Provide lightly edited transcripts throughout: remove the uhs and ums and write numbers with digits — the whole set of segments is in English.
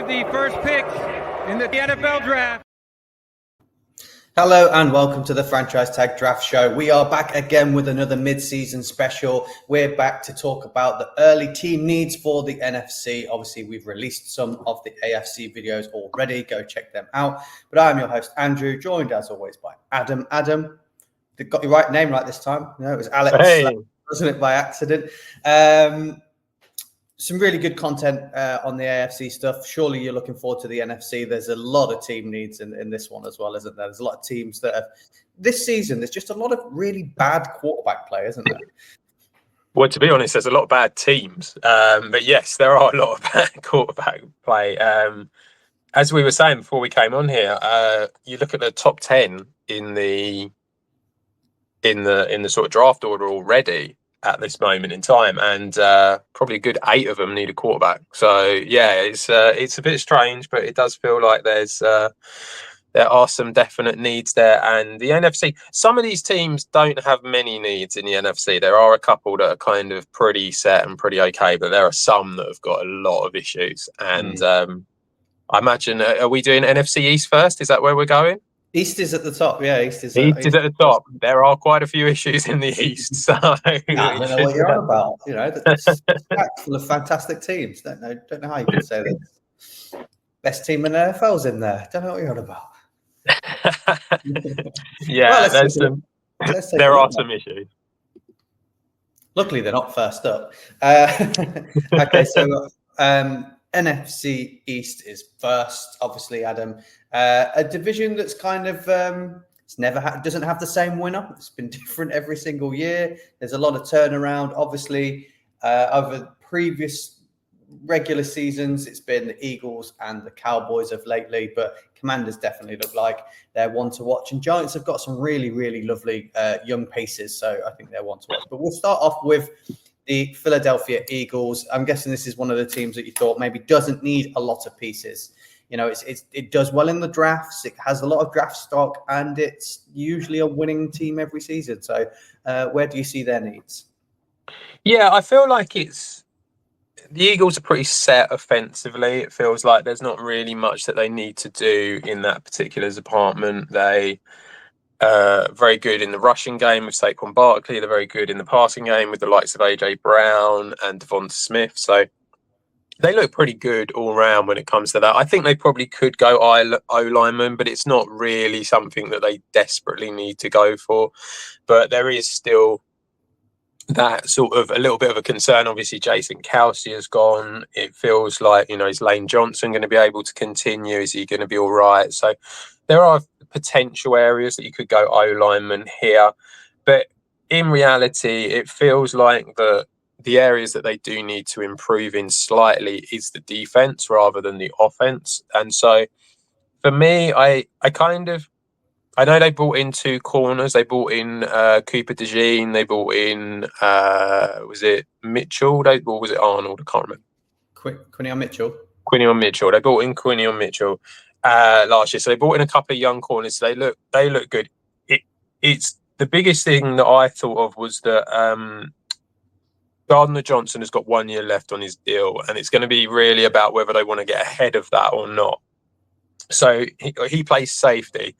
the first pick in the NFL draft. Hello and welcome to the Franchise Tag Draft Show. We are back again with another mid-season special. We're back to talk about the early team needs for the NFC. Obviously, we've released some of the AFC videos already. Go check them out. But I'm your host, Andrew, joined as always by Adam. Adam, they got your right name right this time. No, it was Alex, wasn't it, by accident? Some really good content on the AFC stuff. Surely you're looking forward to the NFC. There's a lot of team needs in this one as well, isn't there? There's a lot of teams that have this season. There's just a lot of really bad quarterback play, isn't there? Well, to be honest, there's a lot of bad teams. But yes, there are a lot of bad quarterback play. As we were saying before we came on here, you look at the top 10 in the sort of draft order already at this moment in time, and probably a good 8 of them need a quarterback. So yeah, it's a bit strange, but it does feel like there are some definite needs there. And the NFC, some of these teams don't have many needs in the NFC. There are a couple that are kind of pretty set and pretty okay, but there are some that have got a lot of issues. And I imagine, are we doing NFC East first? Is that where we're going? East is at the top, yeah. East is at the top. There are quite a few issues in the East, so I don't know what you're on about. You know, it's packed full of fantastic teams. Don't know how you can say that. Best team in the NFL's in there. Don't know what you're on about. Yeah, well, there are some issues. Luckily, they're not first up. Okay, so NFC East is first, obviously, Adam. A division that's kind of doesn't have the same winner. It's been different every single year. There's a lot of turnaround. Obviously, over previous regular seasons, it's been the Eagles and the Cowboys of lately, but Commanders definitely look like they're one to watch. And Giants have got some really, really lovely young pieces, so I think they're one to watch. But we'll start off with the Philadelphia Eagles. I'm guessing this is one of the teams that you thought maybe doesn't need a lot of pieces. You know, it does well in the drafts. It has a lot of draft stock, and it's usually a winning team every season. So where do you see their needs? Yeah, I feel like the Eagles are pretty set offensively. It feels like there's not really much that they need to do in that particular department. They very good in the rushing game with Saquon Barkley. They're very good in the passing game with the likes of AJ Brown and Devonta Smith. So they look pretty good all round when it comes to that. I think they probably could go O-lineman, but it's not really something that they desperately need to go for. But there is still that sort of a little bit of a concern. Obviously, Jason Kelsey has gone. It feels like, is Lane Johnson going to be able to continue? Is he going to be all right? So there are potential areas that you could go O-lineman here. But in reality, it feels like the areas that they do need to improve in slightly is the defense rather than the offense. And so for me, I know they brought in 2 corners. They brought in Cooper DeJean. They brought in, was it Mitchell? Or was it Arnold? I can't remember. Quinion Mitchell. Quinion Mitchell. They brought in Quinion Mitchell last year. So they brought in a couple of young corners. So they look good. It's the biggest thing that I thought of was that Gardner Johnson has got 1 year left on his deal, and it's going to be really about whether they want to get ahead of that or not. So he plays safety.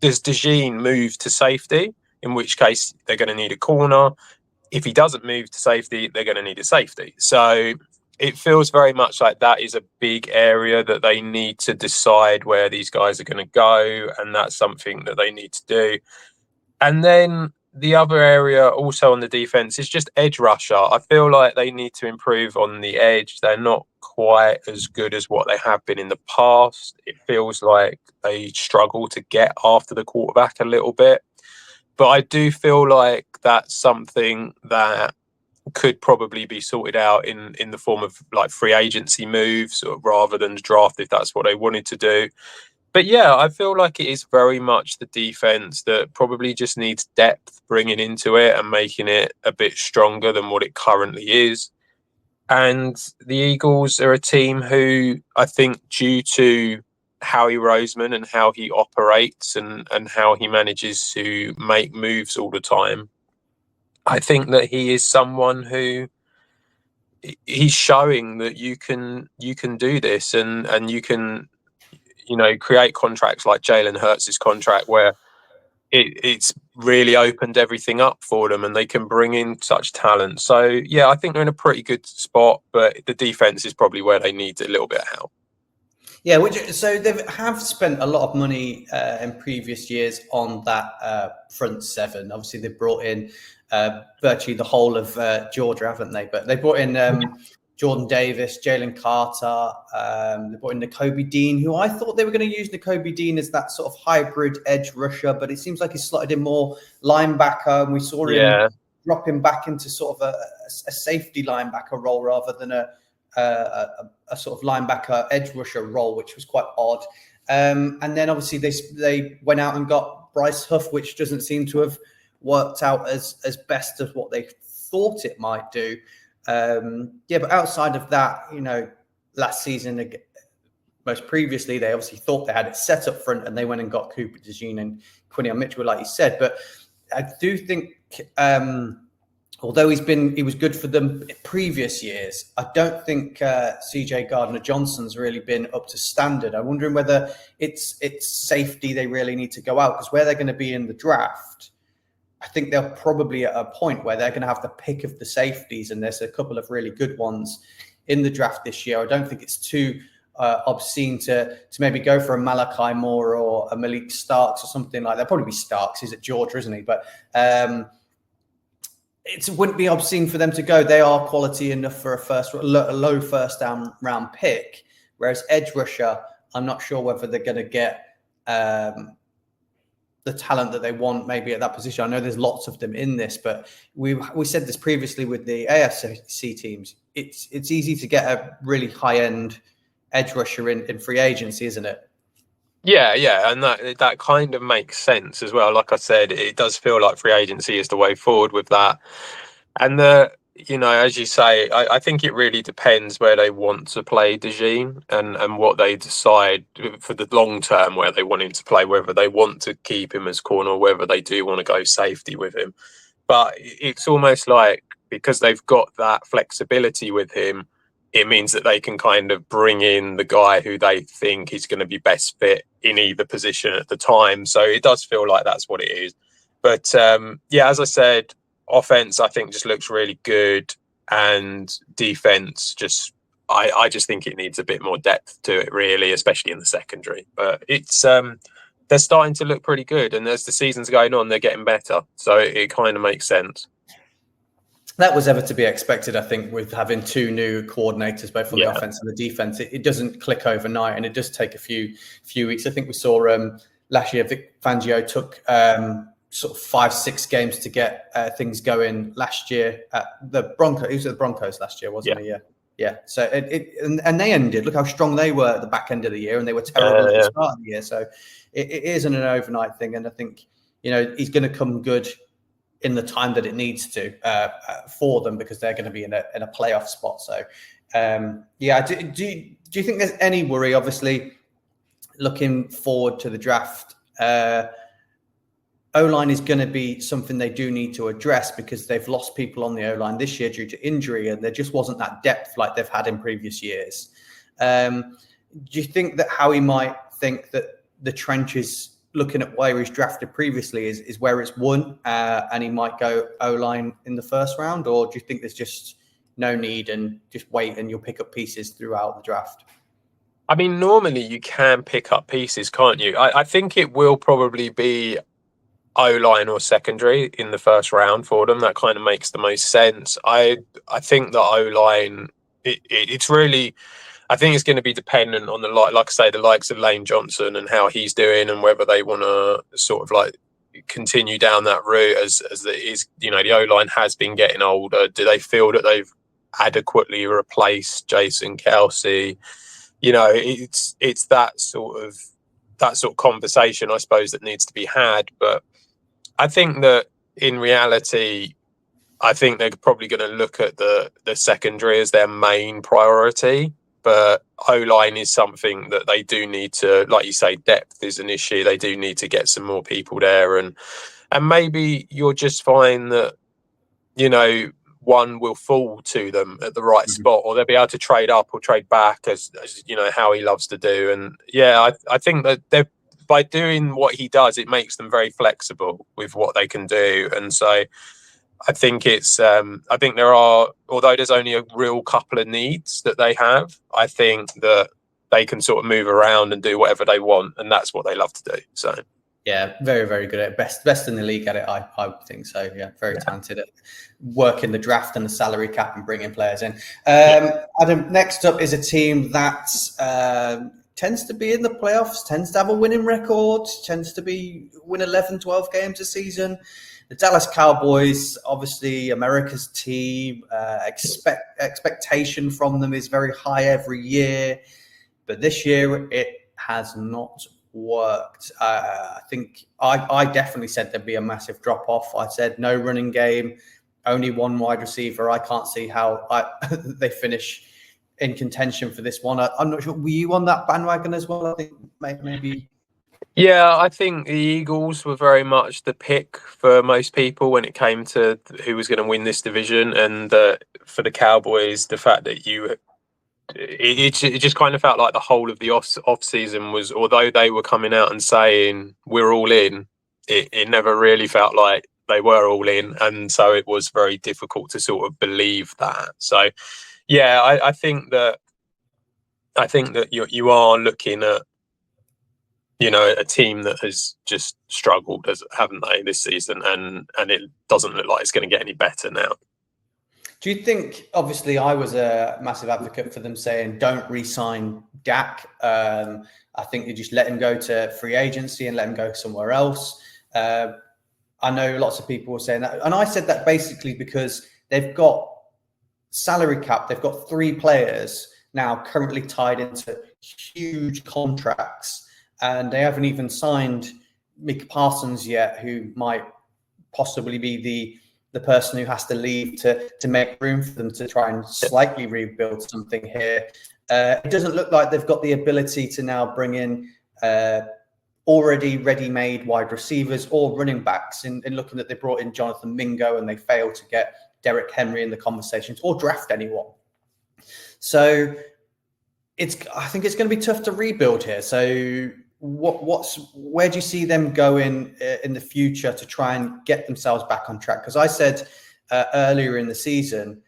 Does DeJean move to safety? In which case, they're going to need a corner. If he doesn't move to safety, they're going to need a safety. So it feels very much like that is a big area that they need to decide where these guys are going to go, and that's something that they need to do. And then the other area also on the defense is just edge rusher. I feel like they need to improve on the edge. They're not quite as good as what they have been in the past. It feels like they struggle to get after the quarterback a little bit. But I do feel like that's something that could probably be sorted out in the form of like free agency moves rather than the draft if that's what they wanted to do. But yeah, I feel like it is very much the defense that probably just needs depth bringing into it and making it a bit stronger than what it currently is. And the Eagles are a team who I think, due to Howie Roseman and how he operates and how he manages to make moves all the time, I think that he is someone who he's showing that you can do this, and you can, create contracts like Jalen Hurts' contract, where it's really opened everything up for them, and they can bring in such talent. So yeah, I think they're in a pretty good spot, but the defense is probably where they need a little bit of help. Yeah, so they have spent a lot of money in previous years on that front seven. Obviously, they brought in virtually the whole of Georgia, haven't they? But they brought in Jordan Davis, Jalen Carter. They brought in Nakobe Dean, who I thought they were going to use Nakobe Dean as that sort of hybrid edge rusher, but it seems like he's slotted in more linebacker, and we saw him drop him back into sort of a safety linebacker role rather than a sort of linebacker edge rusher role, which was quite odd. And then obviously they went out and got Bryce Huff, which doesn't seem to have worked out as best as what they thought it might do. But outside of that, last season, most previously, they obviously thought they had it set up front, and they went and got Cooper DeJean and Quinion Mitchell, like you said. But I do think, although he was good for them in previous years, I don't think CJ Gardner-Johnson's really been up to standard. I'm wondering whether it's safety they really need to go out, because where they're going to be in the draft, I think they're probably at a point where they're going to have the pick of the safeties, and there's a couple of really good ones in the draft this year. I don't think it's too obscene to maybe go for a Malachi Moore or a Malik Starks or something like that. Probably be Starks. He's at Georgia, isn't he? But it wouldn't be obscene for them to go. They are quality enough for a low first round pick. Whereas edge rusher, I'm not sure whether they're going to get the talent that they want maybe at that position. I know there's lots of them in this, but we said this previously with the AFC teams. It's easy to get a really high end edge rusher in free agency, isn't it? Yeah, and that kind of makes sense as well. Like I said, it does feel like free agency is the way forward with that. And as you say, I think it really depends where they want to play DeJean and what they decide for the long term, where they want him to play, whether they want to keep him as corner, or whether they do want to go safety with him. But it's almost like, because they've got that flexibility with him, it means that they can kind of bring in the guy who they think is going to be best fit in either position at the time. So it does feel like that's what it is. But as I said, offense, I think, just looks really good, and defense, I just think it needs a bit more depth to it, really, especially in the secondary. But it's they're starting to look pretty good, and as the season's going on, they're getting better. So it kind of makes sense. That was ever to be expected, I think, with having two new coordinators, both on the offense and the defense. It doesn't click overnight, and it does take a few weeks. I think we saw last year, Vic Fangio took sort of 5-6 games to get things going last year at the Broncos. He was at the Broncos last year, wasn't he? Yeah. So and they ended. Look how strong they were at the back end of the year, and they were terrible at the start of the year. So it isn't an overnight thing, and I think he's going to come good in the time that it needs to for them, because they're going to be in a playoff spot. So do you think there's any worry? Obviously, looking forward to the draft, O-line is going to be something they do need to address, because they've lost people on the O-line this year due to injury, and there just wasn't that depth like they've had in previous years. Do you think that Howie might think that the trenches, looking at where he's drafted previously, is where it's won, and he might go O-line in the first round? Or do you think there's just no need and just wait and you'll pick up pieces throughout the draft? I mean, normally you can pick up pieces, can't you? I think it will probably be O-line or secondary in the first round for them. That kind of makes the most sense. I think the O-line, it's really, I think it's going to be dependent on like I say, the likes of Lane Johnson and how he's doing, and whether they want to sort of like continue down that route as it is. The O-line has been getting older. Do they feel that they've adequately replaced Jason Kelce? It's that sort of conversation, I suppose, that needs to be had. But I think that in reality, I think they're probably going to look at the secondary as their main priority. But O-line is something that they do need to, like you say, depth is an issue. They do need to get some more people there. And maybe you'll just find that, one will fall to them at the right spot, or they'll be able to trade up or trade back, as how he loves to do. And I think that by doing what he does, it makes them very flexible with what they can do. And so I think I think there are, although there's only a real couple of needs that they have, I think that they can sort of move around and do whatever they want, and that's what they love to do. So yeah, very, very good at it. Best in the league at it, I think so. Yeah, very talented at working the draft and the salary cap and bringing players in. Adam, next up is a team that tends to be in the playoffs, tends to have a winning record, tends to win 11, 12 games a season. The Dallas Cowboys, obviously America's team, expectation from them is very high every year. But this year it has not worked. I think I definitely said there'd be a massive drop off. I said no running game, only one wide receiver. I can't see how they finish in contention for this one. I'm not sure. Were you on that bandwagon as well? I think maybe. Yeah, I think the Eagles were very much the pick for most people when it came to who was going to win this division. And for the Cowboys, the fact that it just kind of felt like the whole of the off season was, although they were coming out and saying we're all in, it never really felt like they were all in. And so it was very difficult to sort of believe that. So, yeah, I think that you are looking at, a team that has just struggled, haven't they, this season, and it doesn't look like it's going to get any better now. Do you think, obviously, I was a massive advocate for them saying don't re-sign Dak. I think you just let him go to free agency and let him go somewhere else. I know lots of people were saying that. And I said that basically because they've got salary cap. They've got 3 players now currently tied into huge contracts. And they haven't even signed Micah Parsons yet, who might possibly be the person who has to leave to make room for them to try and slightly rebuild something here. It doesn't look like they've got the ability to now bring in already ready-made wide receivers or running backs. In looking at, they brought in Jonathan Mingo and they failed to get Derrick Henry in the conversations or draft anyone. So I think it's going to be tough to rebuild here. So where do you see them going in the future to try and get themselves back on track? Because I said earlier in the season,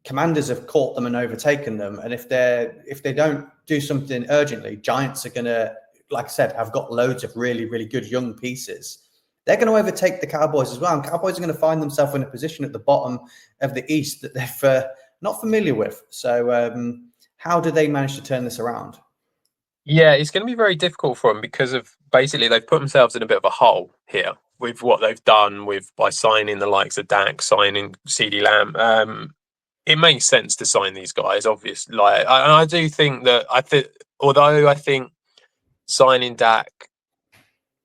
Commanders have caught them and overtaken them, and if they don't do something urgently, Giants are going to, like I said, have got loads of really, really good young pieces. They're going to overtake the Cowboys as well, and Cowboys are going to find themselves in a position at the bottom of the East that they're not familiar with. So how do they manage to turn this around? Yeah, it's going to be very difficult for them because of basically they've put themselves in a bit of a hole here with what they've done by signing the likes of Dak, signing CeeDee Lamb. It makes sense to sign these guys, obviously. I do think that although I think signing Dak,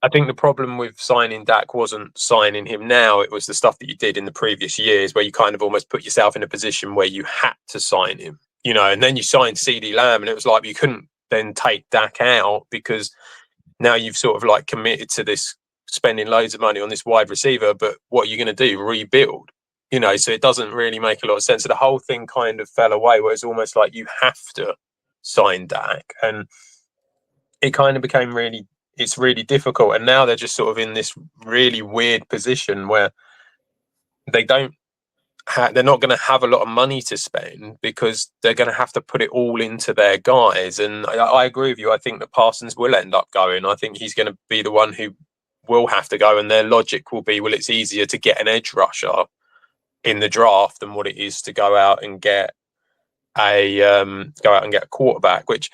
I think the problem with signing Dak wasn't signing him now. It was the stuff that you did in the previous years where you kind of almost put yourself in a position where you had to sign him, and then you signed CeeDee Lamb and it was like you couldn't then take Dak out because now you've sort of like committed to this spending loads of money on this wide receiver, but what are you going to do? Rebuild, so it doesn't really make a lot of sense. So the whole thing kind of fell away where it's almost like you have to sign Dak, and it kind of became it's really difficult. And now they're just sort of in this really weird position where they're not going to have a lot of money to spend because they're going to have to put it all into their guys. And I agree with you. I think that Parsons will end up going. I think he's going to be the one who will have to go. And their logic will be, well, it's easier to get an edge rusher in the draft than what it is to go out and get a quarterback, which,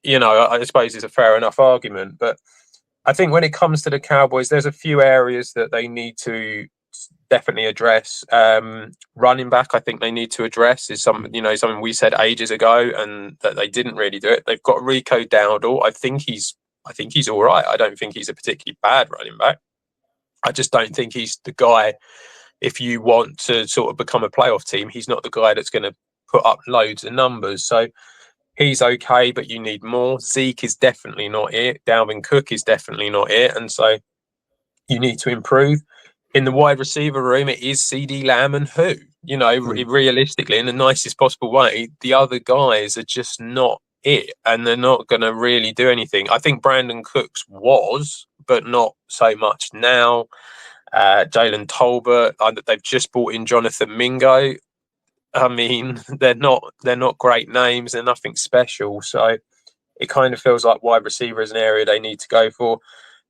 I suppose is a fair enough argument. But I think when it comes to the Cowboys, there's a few areas that they need to definitely address. Running back, I think they need to address is something we said ages ago, and that they didn't really do it. They've got Rico Dowdle. I think he's all right. I don't think he's a particularly bad running back. I just don't think he's the guy. If you want to sort of become a playoff team, he's not the guy that's going to put up loads of numbers. So he's okay, but you need more. Zeke is definitely not it. Dalvin Cook is definitely not it, and so you need to improve. In the wide receiver room, it is CeeDee Lamb and who? realistically, in the nicest possible way, the other guys are just not it, and they're not going to really do anything. I think Brandon Cooks was, but not so much now. Jalen Tolbert, they've just brought in Jonathan Mingo. I mean, they're not great names. They're nothing special. So it kind of feels like wide receiver is an area they need to go for.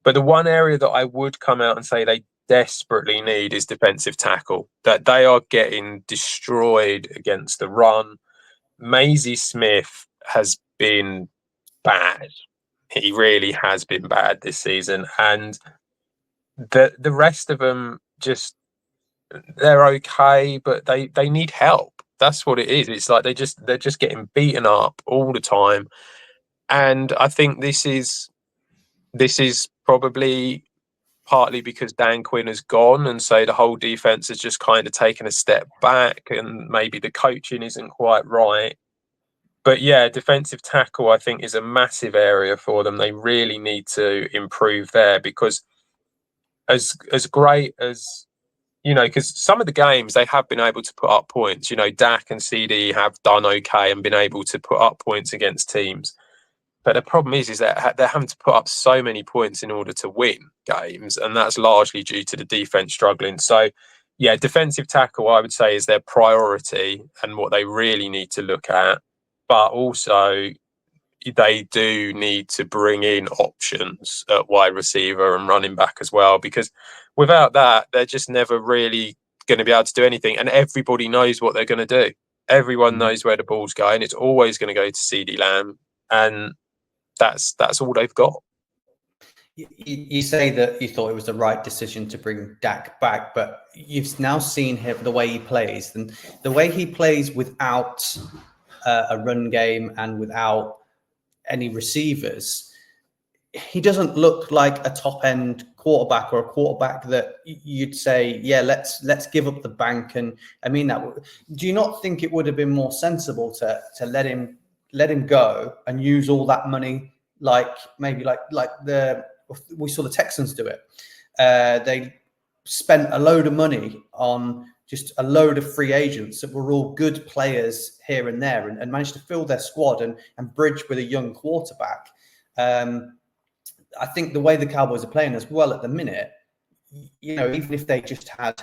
But the one area that I would come out and say they desperately need is defensive tackle. That they are getting destroyed against the run. Maisie Smith has been bad. He really has been bad this season. And the rest of them they're okay, but they need help. That's what it is. It's like they're just getting beaten up all the time. And I think this is probably partly because Dan Quinn has gone, and so the whole defense has just kind of taken a step back, and maybe the coaching isn't quite right. But yeah, defensive tackle, I think, is a massive area for them. They really need to improve there, because as great as, because some of the games they have been able to put up points. Dak and CD have done okay and been able to put up points against teams. But the problem is that they're having to put up so many points in order to win games, and that's largely due to the defense struggling. So, yeah, defensive tackle, I would say, is their priority and what they really need to look at. But also, they do need to bring in options at wide receiver and running back as well, because without that, they're just never really going to be able to do anything. And everybody knows what they're going to do. Everyone knows where the ball's going. It's always going to go to CD Lamb, and that's all they've got. You say that you thought it was the right decision to bring Dak back, but you've now seen him, the way he plays, and the way he plays without a run game and without any receivers. He doesn't look like a top end quarterback, or a quarterback that you'd say, yeah, let's give up the bank. And I mean that. Do you not think it would have been more sensible to let him go and use all that money, like maybe like we saw the Texans do it. They spent a load of money on just a load of free agents that were all good players here and there, and managed to fill their squad and bridge with a young quarterback. I think the way the Cowboys are playing as well at the minute, even if they just had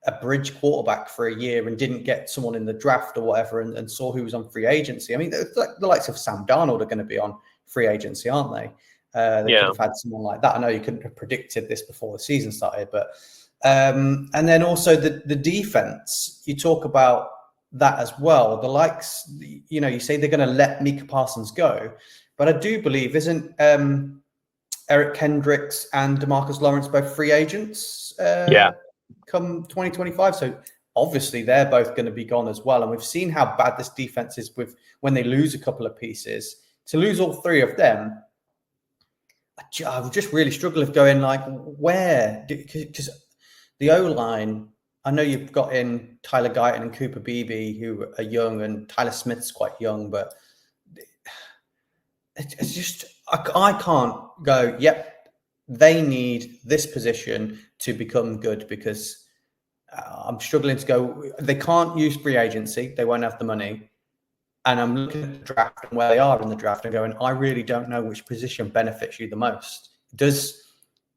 a bridge quarterback for a year and didn't get someone in the draft or whatever, and saw who was on free agency. I mean, the likes of Sam Darnold are going to be on free agency, aren't they? They could have had someone like that. I know you couldn't have predicted this before the season started, but and then also the defense. You talk about that as well. The likes, you say they're going to let Micah Parsons go, but I do believe isn't Eric Kendricks and DeMarcus Lawrence both free agents? Come 2025. So obviously they're both going to be gone as well. And we've seen how bad this defense is when they lose a couple of pieces. To lose all three of them, I would just really struggle with going like, where? Because the O-line, I know you've got in Tyler Guyton and Cooper Beebe, who are young, and Tyler Smith's quite young, but it's just, I can't go, yep, they need this position to become good, because I'm struggling to go, they can't use free agency. They won't have the money. And I'm looking at the draft and where they are in the draft and going, I really don't know which position benefits you the most. Does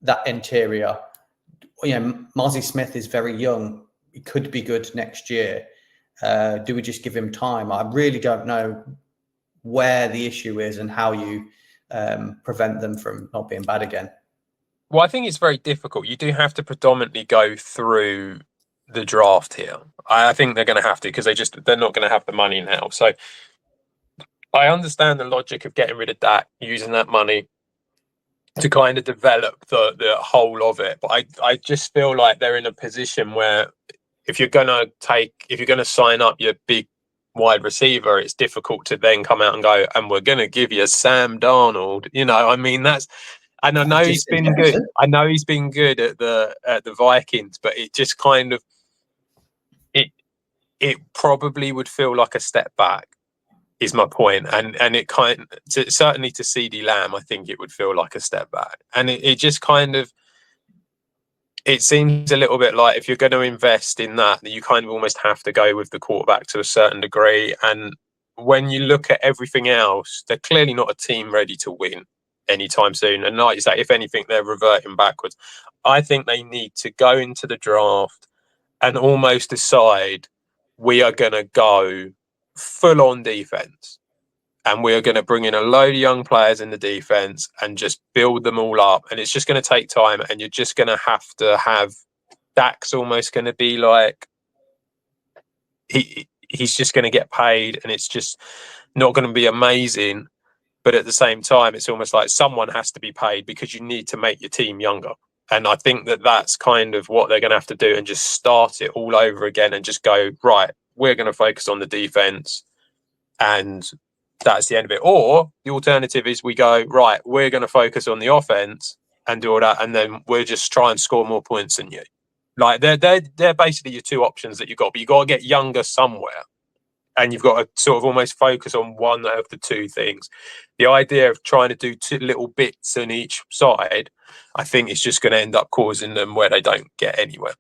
that interior, Mozzie Smith is very young. He could be good next year. Do we just give him time? I really don't know where the issue is and how you prevent them from not being bad again. Well, I think it's very difficult. You do have to predominantly go through the draft here. I think they're going to have to, because they're not going to have the money now. So I understand the logic of getting rid of that, using that money to kind of develop the whole of it. But I just feel like they're in a position where if you're going to sign up your big wide receiver, it's difficult to then come out and go, and we're going to give you Sam Darnold. I mean, and I know he's been good. I know he's been good at the Vikings, but it just kind of it probably would feel like a step back, is my point. And it certainly to CD Lamb, I think it would feel like a step back. And it just kind of, it seems a little bit like if you're going to invest in that, you kind of almost have to go with the quarterback to a certain degree. And when you look at everything else, they're clearly not a team ready to win anytime soon. And like you say, if anything, they're reverting backwards. I think they need to go into the draft and almost decide we are going to go full on defense. And we're going to bring in a load of young players in the defense and just build them all up. And it's just going to take time. And you're just going to have Dak's almost going to be like he's just going to get paid, and it's just not going to be amazing. But at the same time, it's almost like someone has to be paid because you need to make your team younger. And I think that's kind of what they're going to have to do, and just start it all over again and just go, right, we're going to focus on the defense, and that's the end of it. Or the alternative is we go, right, we're going to focus on the offense and do all that, and then we'll just try and score more points than you. Like they're basically your two options that you've got, but you've got to get younger somewhere. And you've got to sort of almost focus on one of the two things. The idea of trying to do two little bits on each side, I think is just going to end up causing them where they don't get anywhere.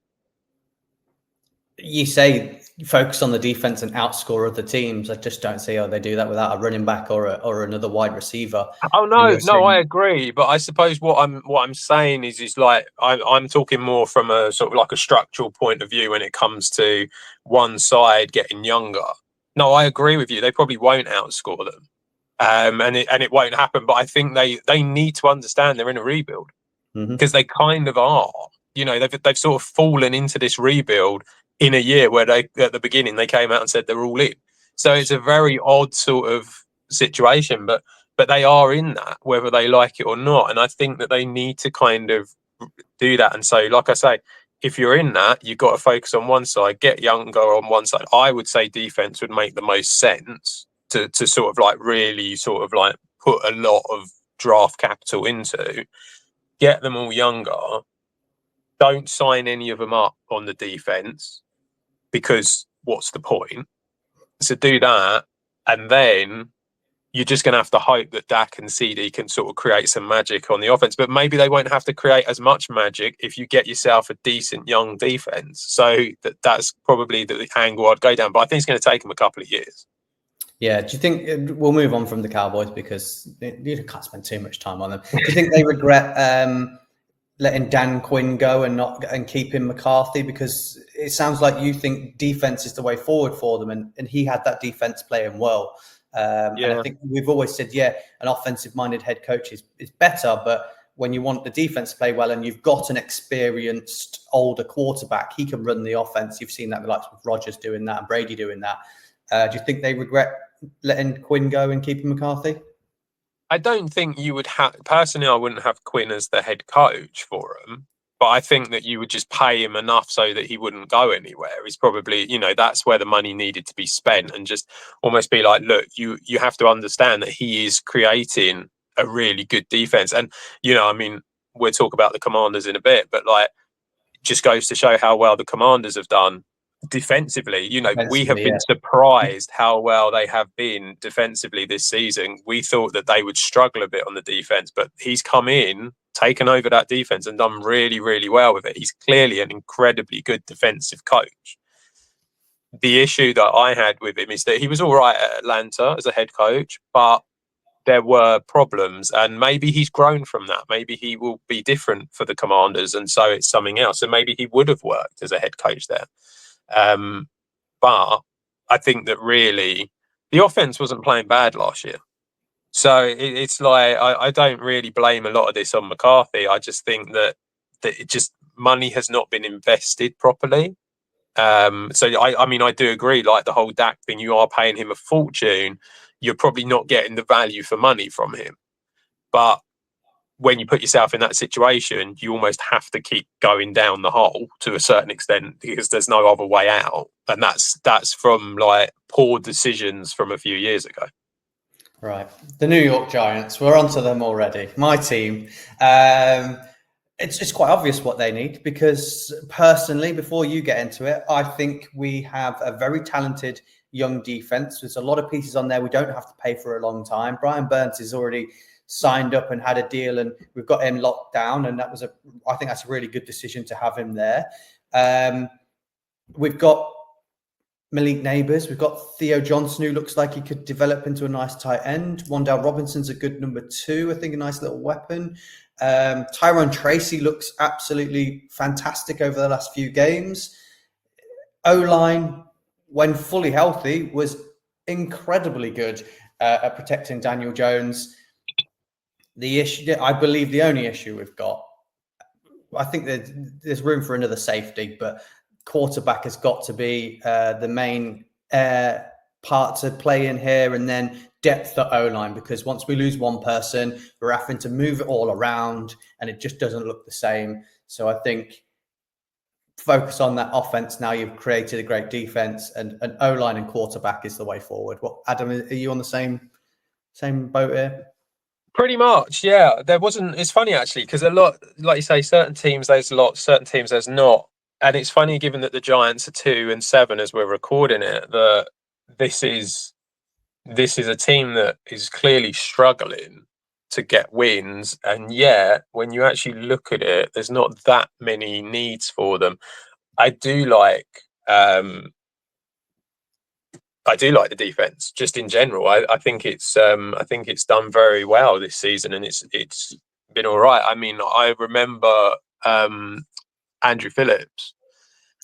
You say focus on the defense and outscore other teams. I just don't see how they do that without a running back or another wide receiver. Oh no, I agree. But I suppose what I'm saying is like I'm talking more from a sort of like a structural point of view when it comes to one side getting younger. No, I agree with you. They probably won't outscore them, and it won't happen. But I think they need to understand they're in a rebuild, because they kind of are. You know, they've sort of fallen into this rebuild in a year where they at the beginning they came out and said they're all in. So it's a very odd sort of situation, but they are in that whether they like it or not. And I think that they need to kind of do that. And so, like I say, if you're in that, you've got to focus on one side, get younger on one side. I would say defense would make the most sense to sort of like really sort of like put a lot of draft capital into, get them all younger. Don't sign any of them up on the defense, because what's the point? So do that, and then you're just going to have to hope that Dak and CD can sort of create some magic on the offense. But maybe they won't have to create as much magic if you get yourself a decent young defense. So that's probably the angle I'd go down. But I think it's going to take them a couple of years. Yeah. Do you think we'll move on from the Cowboys because you can't spend too much time on them? Do you think they regret letting Dan Quinn go and keeping McCarthy? Because it sounds like you think defense is the way forward for them, and he had that defense playing well. And I think we've always said, an offensive-minded head coach is better, but when you want the defense to play well and you've got an experienced older quarterback, he can run the offense. You've seen that with Rodgers doing that and Brady doing that. Do you think they regret letting Quinn go and keeping McCarthy? I don't think you would have, personally, I wouldn't have Quinn as the head coach for him, but I think that you would just pay him enough so that he wouldn't go anywhere. He's probably, that's where the money needed to be spent, and just almost be like, look, you have to understand that he is creating a really good defense. And, we'll talk about the Commanders in a bit, but like, it just goes to show how well the Commanders have done defensively. We have been surprised how well they have been defensively this season. We thought that they would struggle a bit on the defense, but he's come in, taken over that defense and done really, really well with it. He's clearly an incredibly good defensive coach. The issue that I had with him is that he was all right at Atlanta as a head coach, but there were problems, and maybe he's grown from that. Maybe he will be different for the Commanders, and so it's something else. And maybe he would have worked as a head coach there. But I think that really the offense wasn't playing bad last year. So it's like, I don't really blame a lot of this on McCarthy. I just think that it just, money has not been invested properly. So I do agree, like the whole Dak thing, you are paying him a fortune. You're probably not getting the value for money from him. But when you put yourself in that situation, you almost have to keep going down the hole to a certain extent, because there's no other way out. And that's from like poor decisions from a few years ago. Right. The New York Giants, we're onto them already. My team. It's quite obvious what they need, because personally, before you get into it, I think we have a very talented young defense. There's a lot of pieces on there we don't have to pay for a long time. Brian Burns is already signed up and had a deal, and we've got him locked down. And I think that's a really good decision to have him there. We've got Malik Neighbours. We've got Theo Johnson, who looks like he could develop into a nice tight end. Wandale Robinson's a good number 2. I think a nice little weapon. Tyrone Tracy looks absolutely fantastic over the last few games. O-line, when fully healthy, was incredibly good at protecting Daniel Jones. I believe the only issue we've got, I think there's room for another safety, but quarterback has got to be the main part to play in here, and then depth at O-line, because once we lose one person, we're having to move it all around and it just doesn't look the same. So I think focus on that offense now. You've created a great defense, and O-line and quarterback is the way forward. What, Adam, are you on the same boat here? Pretty much, yeah. It's funny actually, because a lot, like you say, certain teams there's lots, certain teams there's not. And it's funny, given that the Giants are 2-7 as we're recording it, that this is a team that is clearly struggling to get wins. And yeah, when you actually look at it, there's not that many needs for them. I do like the defense just in general. I think it's done very well this season, and it's been all right. I mean, I remember Andrew Phillips,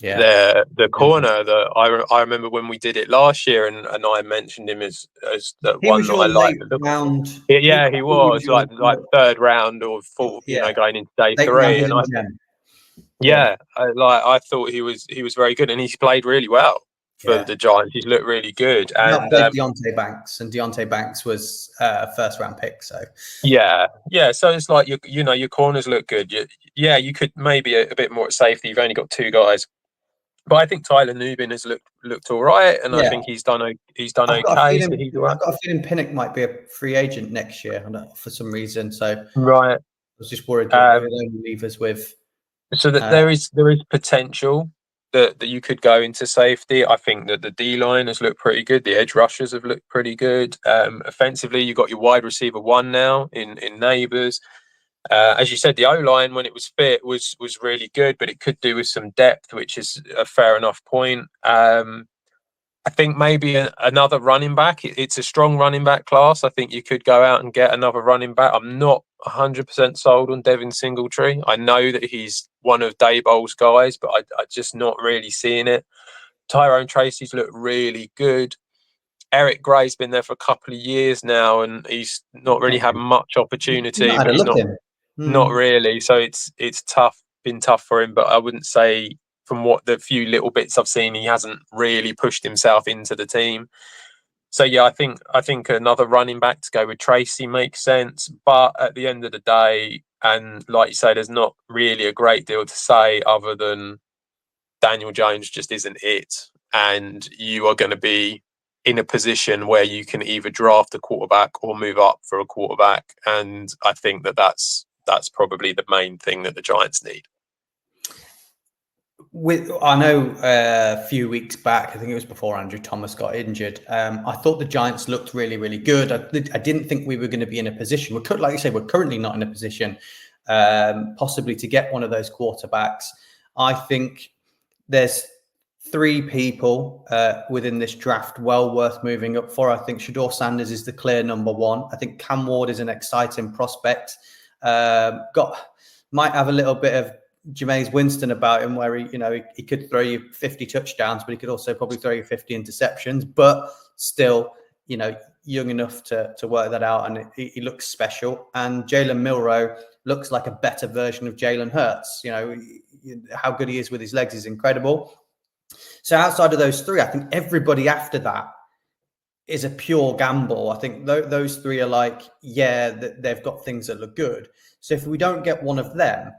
the corner that I remember when we did it last year, and I mentioned him as the one that I liked. Yeah, he was like third round or fourth, going into day 3, and I thought he was very good, and he's played really well for the Giants. He's looked really good. And Deontay Banks, and Deontay Banks was a first round pick. So yeah. So it's like your corners look good. You could maybe a bit more at safety. You've only got 2 guys, but I think Tyler Nubin has looked all right, and I think he's done okay. I've got a feeling Pinnock might be a free agent next year for some reason. So right, I was just worried that they would only leave us with. So that there is potential that you could go into safety. I think that the D-line has looked pretty good. The edge rushers have looked pretty good. Offensively, you've got your wide receiver 1 now in Neighbours. As you said, the O-line, when it was fit, was really good, but it could do with some depth, which is a fair enough point. I think maybe another running back. It's a strong running back class. I think you could go out and get another running back. I'm not 100% sold on Devin Singletary. I know that he's one of Daboll's guys, but I'm just not really seeing it. Tyrone Tracy's looked really good. Eric Gray's been there for a couple of years now, and he's not really had much opportunity. Not really. So it's been tough for him. But I wouldn't say, from what the few little bits I've seen, he hasn't really pushed himself into the team. So yeah, I think another running back to go with Tracy makes sense. But at the end of the day, and like you say, there's not really a great deal to say other than Daniel Jones just isn't it. And you are going to be in a position where you can either draft a quarterback or move up for a quarterback. And I think that's probably the main thing that the Giants need. I know a few weeks back, I think it was before Andrew Thomas got injured, I thought the Giants looked really, really good. I didn't think we were going to be in a position. Like you say, we're currently not in a position possibly to get one of those quarterbacks. I think there's 3 people within this draft well worth moving up for. I think Shedeur Sanders is the clear number 1. I think Cam Ward is an exciting prospect. Might have a little bit of Jameis Winston about him, where he could throw you 50 touchdowns, but he could also probably throw you 50 interceptions. But still, young enough to work that out, and he looks special. And Jalen Milroe looks like a better version of Jalen Hurts. How good he is with his legs is incredible. So outside of those 3, I think everybody after that is a pure gamble. I think those 3 are like, they've got things that look good. So if we don't get one of them,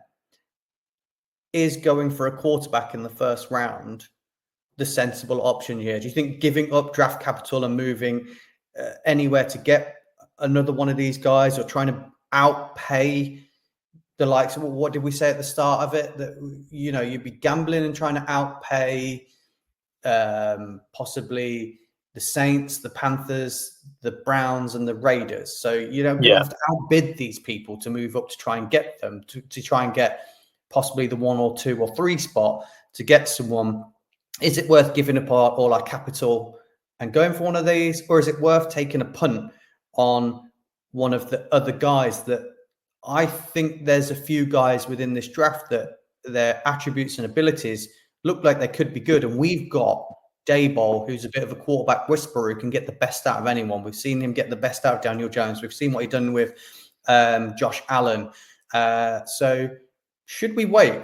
is going for a quarterback in the first round the sensible option here? Do you think giving up draft capital and moving anywhere to get another one of these guys, or trying to outpay the likes of, what did we say at the start of it? That, you'd be gambling and trying to outpay possibly the Saints, the Panthers, the Browns, and the Raiders. So you don't have to outbid these people to move up to try and get them, to try and get possibly the 1 or 2 or 3 spot to get someone. Is it worth giving up all our capital and going for one of these, or is it worth taking a punt on one of the other guys? That I think there's a few guys within this draft that their attributes and abilities look like they could be good, and we've got Daboll, who's a bit of a quarterback whisperer who can get the best out of anyone. We've seen him get the best out of Daniel Jones. We've seen what he's done with Josh Allen. So should we wait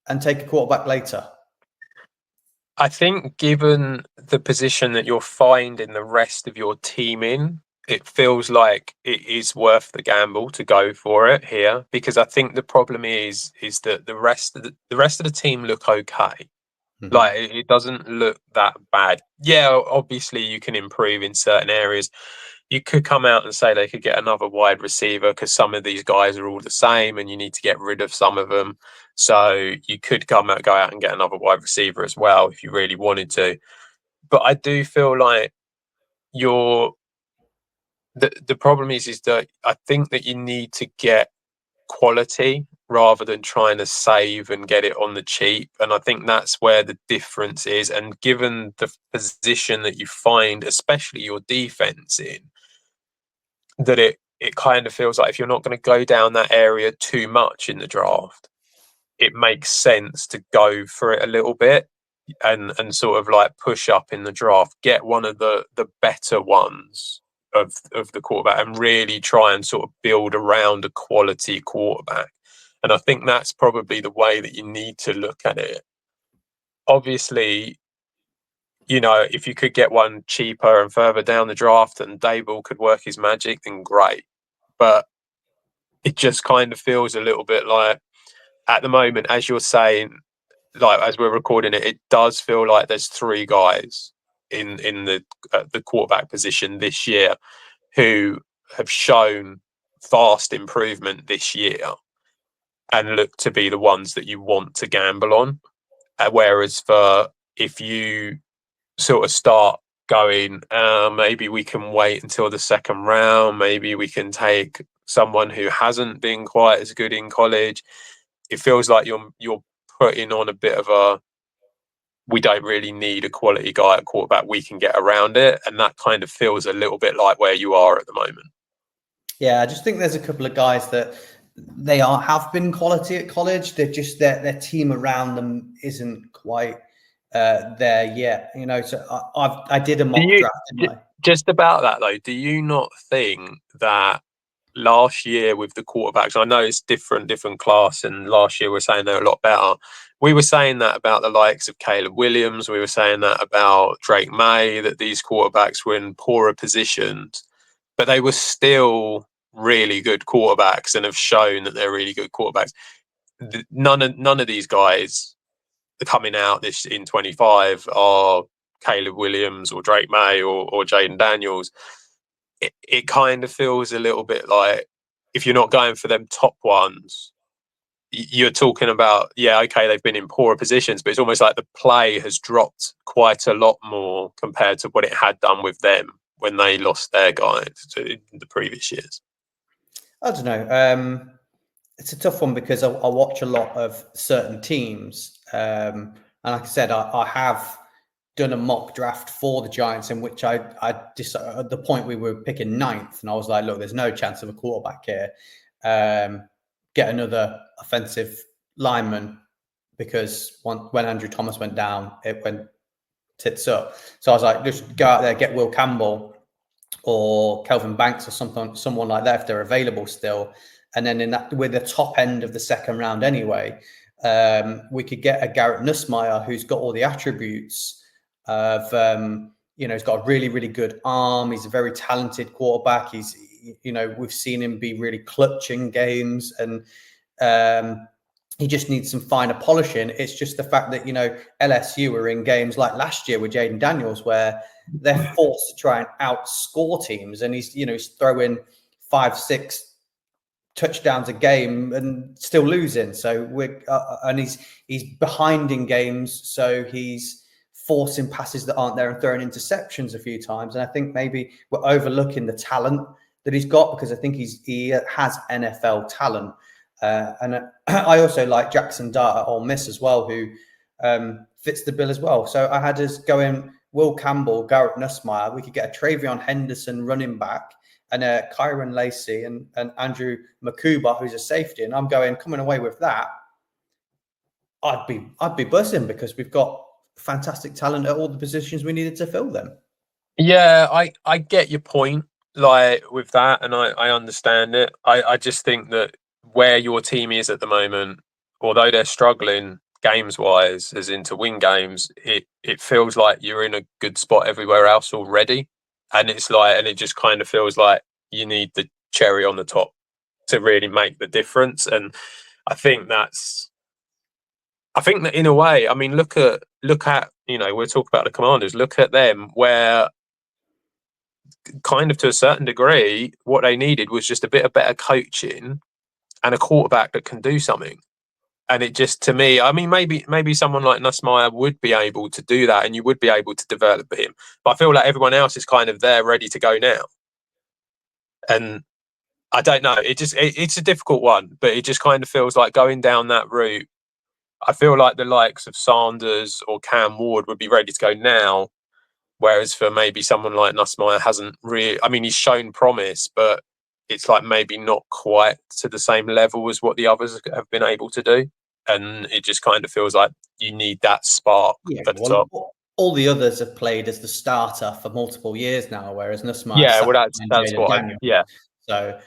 and take a quarterback later? I think given the position that you're finding the rest of your team in, it feels like it is worth the gamble to go for it here, because I think the problem is that the rest of the team look okay. Mm-hmm. Like, it doesn't look that bad. Yeah, obviously you can improve in certain areas. You could come out and say they could get another wide receiver because some of these guys are all the same and you need to get rid of some of them. So you could go out and get another wide receiver as well if you really wanted to. But I do feel like the problem is that I think that you need to get quality rather than trying to save and get it on the cheap. And I think that's where the difference is. And given the position that you find, especially your defense in, that it kind of feels like if you're not going to go down that area too much in the draft, it makes sense to go for it a little bit and sort of like push up in the draft, get one of the better ones of the quarterback and really try and sort of build around a quality quarterback. And I think that's probably the way that you need to look at it. Obviously, if you could get one cheaper and further down the draft and Daboll could work his magic, then great. But it just kind of feels a little bit like, at the moment, as you're saying, like as we're recording it, it does feel like there's 3 guys in the quarterback position this year who have shown vast improvement this year and look to be the ones that you want to gamble on. Whereas if you sort of start going, maybe we can wait until the second round, maybe we can take someone who hasn't been quite as good in college, it feels like you're putting on a bit of we don't really need a quality guy at quarterback, we can get around it. And that kind of feels a little bit like where you are at the moment. Yeah, I just think there's a couple of guys that have been quality at college. They're just their team around them isn't quite there yet. So I did a mock draft. Didn't I? Just about that though, do you not think that last year with the quarterbacks, I know it's different class, and last year we're saying they're a lot better. We were saying that about the likes of Caleb Williams. We were saying that about Drake May, that these quarterbacks were in poorer positions, but they were still really good quarterbacks and have shown that they're really good quarterbacks. None of these guys coming out this in 25 are Caleb Williams or Drake May or Jaden Daniels. It kind of feels a little bit like if you're not going for them top ones, you're talking about, they've been in poorer positions, but it's almost like the play has dropped quite a lot more compared to what it had done with them when they lost their guys in the previous years. I don't know. It's a tough one because I watch a lot of certain teams. And like I said, I have done a mock draft for the Giants in which I decided at the point we were picking 9th, and I was like, look, there's no chance of a quarterback here. Get another offensive lineman, because when Andrew Thomas went down, it went tits up. So I was like, just go out there, get Will Campbell or Kelvin Banks or someone like that if they're available still. And then with the top end of the second round anyway, we could get a Garrett Nussmeier who's got all the attributes of, he's got a really, really good arm. He's a very talented quarterback. We've seen him be really clutch in games, and he just needs some finer polishing. It's just the fact that, LSU are in games like last year with Jaden Daniels where they're forced to try and outscore teams, and he's throwing 5-6 touchdowns a game and still losing. So and he's behind in games, so he's forcing passes that aren't there and throwing interceptions a few times. And I think maybe we're overlooking the talent that he's got, because I think he has NFL talent. And I also like Jackson Dart at Ole Miss as well, who fits the bill as well. So I had us going Will Campbell, Garrett Nussmeier. We could get a Travion Henderson running back, and Kyron Lacey and Andrew Makuba, who's a safety. And I'm coming away with that. I'd be buzzing, because we've got fantastic talent at all the positions we needed to fill them. Yeah, I get your point, like, with that, and I understand it. I just think that where your team is at the moment, although they're struggling games wise, as in to win games, it feels like you're in a good spot everywhere else already. And it's like, and it just kind of feels like you need the cherry on the top to really make the difference. And I think that in a way, I mean, look at, we'll talk about the Commanders, look at them, where kind of to a certain degree, what they needed was just a bit of better coaching and a quarterback that can do something. And it just, to me, I mean, maybe someone like Nussmeier would be able to do that, and you would be able to develop him. But I feel like everyone else is kind of there, ready to go now. And I don't know. It's a difficult one, but it just kind of feels like going down that route. I feel like the likes of Sanders or Cam Ward would be ready to go now, whereas for maybe someone like Nussmeier hasn't really. I mean, he's shown promise, but it's like maybe not quite to the same level as what the others have been able to do. And it just kind of feels like you need that spark at the top. All the others have played as the starter for multiple years now, whereas Nussmeier. Yeah, well, that's what. So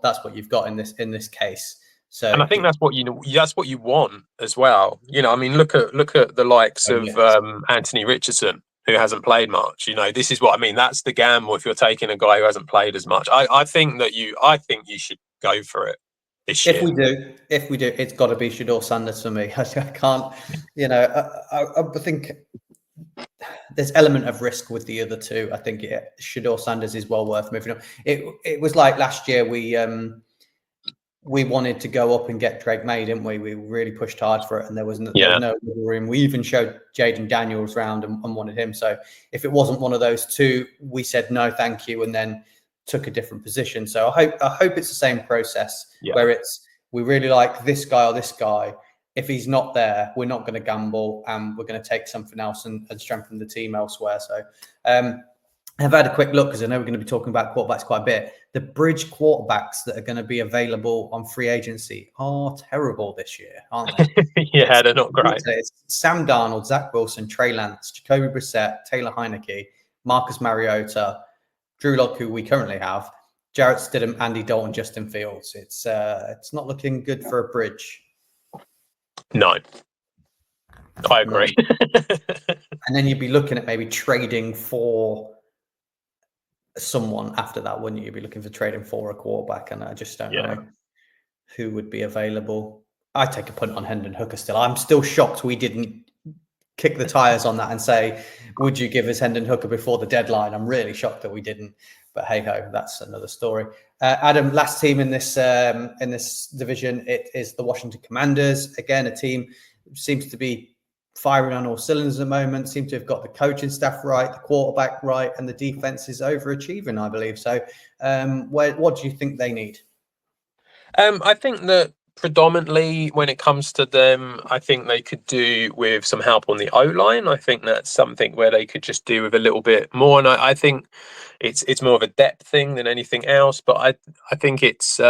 that's what you've got in this case. So, and I think that's what you want as well. I mean, look at the likes of Anthony Richardson, who hasn't played much. This is what I mean. That's the gamble if you're taking a guy who hasn't played as much. I think you should go for it this year. If we do, it's got to be Shedeur Sanders for me. I can't, I think there's element of risk with the other two. I think Shedeur Sanders is well worth moving on. It was like last year we wanted to go up and get Drake May, didn't we? We really pushed hard for it, and there was no room. We even showed Jaden Daniels round and wanted him. So if it wasn't one of those two, we said no, thank you, and then took a different position. So I hope it's the same process where it's we really like this guy or this guy. If he's not there, we're not going to gamble, and we're going to take something else and strengthen the team elsewhere. So I've had a quick look, because I know we're going to be talking about quarterbacks quite a bit. The bridge quarterbacks that are going to be available on free agency are terrible this year, aren't they? They're not great. It's Sam Darnold, Zach Wilson, Trey Lance, Jacoby Brissett, Taylor Heineke, Marcus Mariota, Drew Lock, who we currently have, Jarrett Stidham, Andy Dalton, Justin Fields. It's not looking good for a bridge. No, I agree. And then you'd be looking at maybe trading for someone after that, wouldn't you? You'd be looking for trading for a quarterback, and I just don't know who would be available. I take a punt on Hendon Hooker still. I'm still shocked we didn't kick the tires on that and say, would you give us Hendon Hooker before the deadline? I'm really shocked that we didn't. But hey ho, that's another story. Adam, last team in this division, it is the Washington Commanders. Again, a team seems to be firing on all cylinders at the moment, seem to have got the coaching staff right, the quarterback right, and the defense is overachieving, I believe. So what do you think they need? I think that predominantly when it comes to them, I think they could do with some help on the O-line. I think that's something where they could just do with a little bit more. And I think it's more of a depth thing than anything else. But I think it's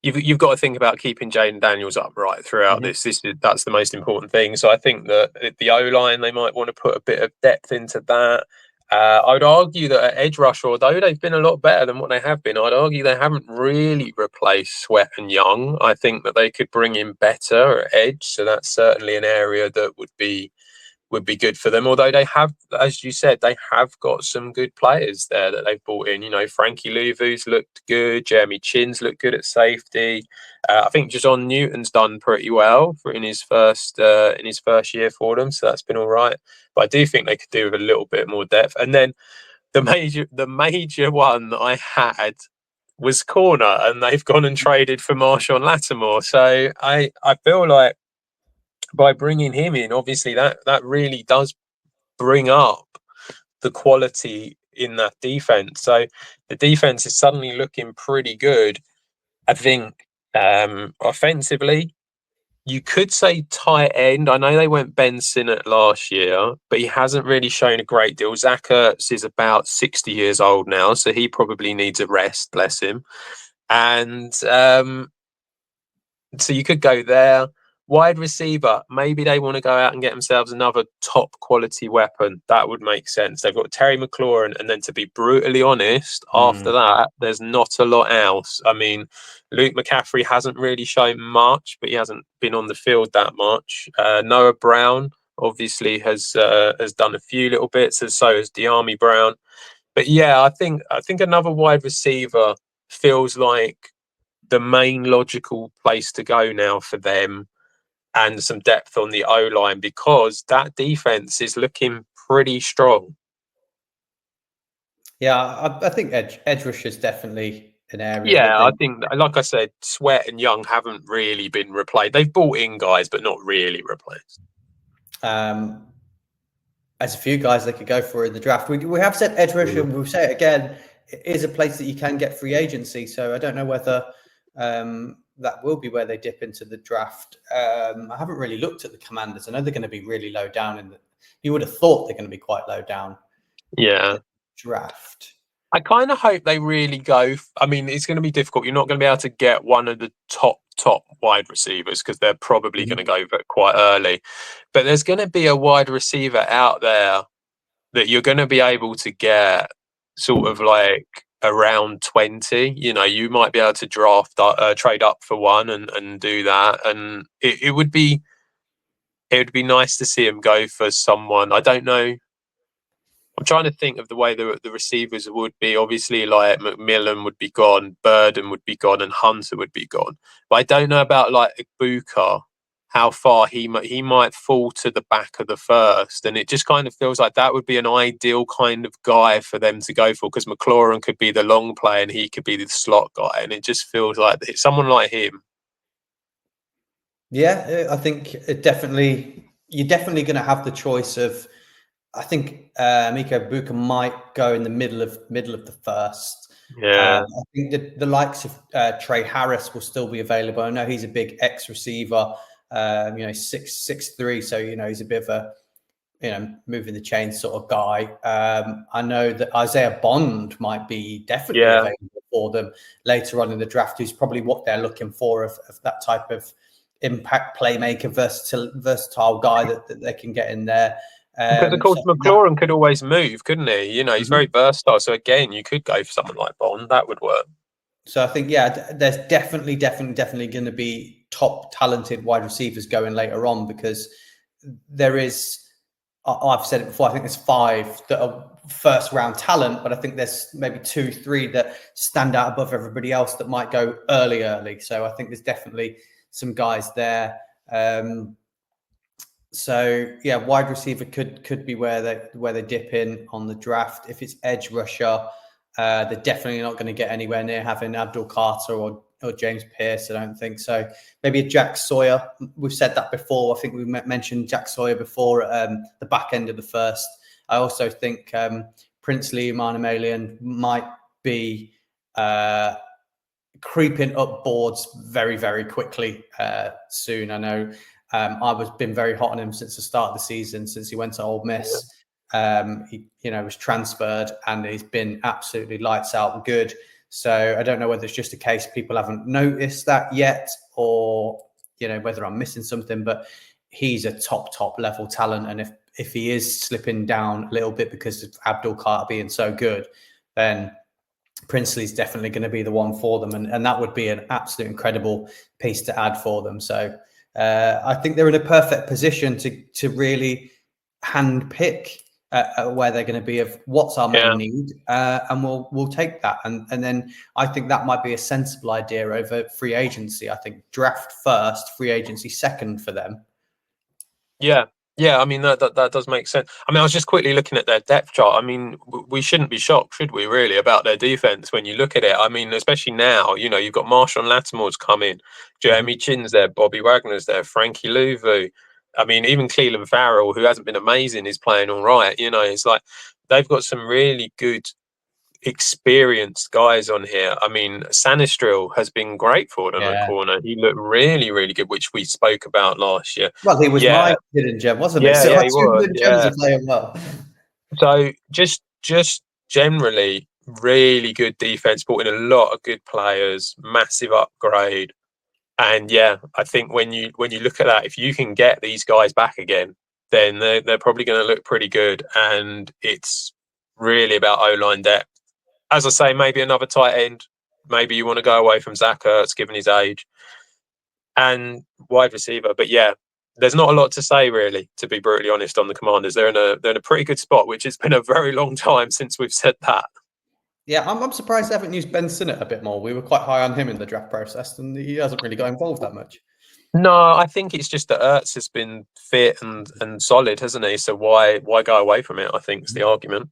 you've got to think about keeping Jaden Daniels upright throughout this. That's the most important thing. So I think that the O-line, they might want to put a bit of depth into that. I would argue that at edge rusher, although they've been a lot better than what they have been, I'd argue they haven't really replaced Sweat and Young. I think that they could bring in better at edge. So that's certainly an area that would be good for them. Although they have, as you said, they have got some good players there that they've brought in. Frankie Louvu's looked good. Jeremy Chin's looked good at safety. I think Jason Newton's done pretty well in his first year for them, so that's been all right. But I do think they could do with a little bit more depth. And then the major one that I had was corner, and they've gone and traded for Marshawn Lattimore. So I feel like by bringing him in, obviously that really does bring up the quality in that defense. So the defense is suddenly looking pretty good. I think offensively, you could say tight end. I know they went Ben Sinnott last year, but he hasn't really shown a great deal. Zach Ertz is about 60 years old now, so he probably needs a rest, bless him. And so you could go there. Wide receiver, maybe they want to go out and get themselves another top quality weapon. That would make sense. They've got Terry McLaurin, and then to be brutally honest, after that, there's not a lot else. I mean, Luke McCaffrey hasn't really shown much, but he hasn't been on the field that much. Noah Brown obviously has done a few little bits, and so has De'Ami Brown. But yeah, I think another wide receiver feels like the main logical place to go now for them, and some depth on the O-line, because that defense is looking pretty strong. Yeah, I think edge rush is definitely an area. Yeah, I think, like I said, Sweat and Young haven't really been replaced. They've brought in guys, but not really replaced. There's a few guys they could go for in the draft. We have said edge rush, and we'll say it again, it is a place that you can get free agency. So I don't know whether that will be where they dip into the draft. I haven't really looked at the Commanders. I know they're going to be really low down you would have thought they're going to be quite low down. Yeah. Draft. I kind of hope they really go. I mean, it's going to be difficult. You're not going to be able to get one of the top wide receivers because they're probably going to go quite early. But there's going to be a wide receiver out there that you're going to be able to get sort of like around 20. You know, you might be able to trade up for one and do that. And it would be nice to see him go for someone. I don't know. I'm trying to think of the way the receivers would be. Obviously, like McMillan would be gone, Burden would be gone, and Hunter would be gone. But I don't know about like Ibuka, how far he might fall to the back of the first. And it just kind of feels like that would be an ideal kind of guy for them to go for, because McLaurin could be the long play and he could be the slot guy. And it just feels like it's someone like him. Yeah, I think you're definitely going to have the choice of. I think Miko Ibuka might go in the middle of the first. Yeah, I think the likes of Trey Harris will still be available. I know he's a big X receiver, 6'3", so he's a bit of a moving the chain sort of guy. I know that Isaiah Bond might be definitely available for them later on in the draft. Who's probably what they're looking for of that type of impact playmaker, versatile guy that they can get in there. Because of course McLaurin could always move, couldn't he? He's very versatile. So again, you could go for someone like Bond. That would work. So I think, there's definitely going to be top talented wide receivers going later on, because there is. I've said it before. I think there's 5 that are first round talent, but I think there's maybe 2, 3 that stand out above everybody else that might go early. So I think there's definitely some guys there. So yeah, wide receiver could be where they dip in on the draft. If it's edge rusher, they're definitely not going to get anywhere near having Abdul Carter or James Pierce. I don't think so. Maybe a Jack Sawyer. We've said that before. I think we mentioned Jack Sawyer before at the back end of the first. I also think Princely Emanimalian might be creeping up boards very, very quickly soon. I know. I've been very hot on him since the start of the season, since he went to Ole Miss. He was transferred and he's been absolutely lights out good. So I don't know whether it's just a case people haven't noticed that yet, or whether I'm missing something. But he's a top level talent, and if he is slipping down a little bit because of Abdul Carter being so good, then Princely's definitely going to be the one for them, and that would be an absolute incredible piece to add for them. So. I think they're in a perfect position to really hand pick where they're going to be of what's our main need, and we'll take that. And then I think that might be a sensible idea over free agency. I think draft first, free agency second for them. Yeah. I mean that does make sense. I mean, I was just quickly looking at their depth chart. I mean, we shouldn't be shocked, should we? Really, about their defense when you look at it. I mean, especially now, you've got Marshawn Lattimore's come in, Jeremy Chinn's there, Bobby Wagner's there, Frankie Louvu. I mean, even Cleveland Farrell, who hasn't been amazing, is playing all right. You know, it's like they've got some really good, experienced guys on here. I mean, Sanistril has been great for them at corner. He looked really, really good, which we spoke about last year. Well, he was my hidden gem, wasn't he? Yeah, So yeah, my he two was. hidden gems are playing well. So just generally, really good defense, brought in a lot of good players, massive upgrade. And yeah, I think when you look at that, if you can get these guys back again, then they're probably going to look pretty good. And it's really about O-line depth. As I say, maybe another tight end. Maybe you want to go away from Zach Ertz, given his age, and wide receiver. But yeah, there's not a lot to say really, to be brutally honest, on the Commanders. They're in a pretty good spot, which has been a very long time since we've said that. Yeah, I'm surprised they haven't used Ben Sinnott a bit more. We were quite high on him in the draft process, and he hasn't really got involved that much. No, I think it's just that Ertz has been fit and solid, hasn't he? So why go away from it? I think is the argument.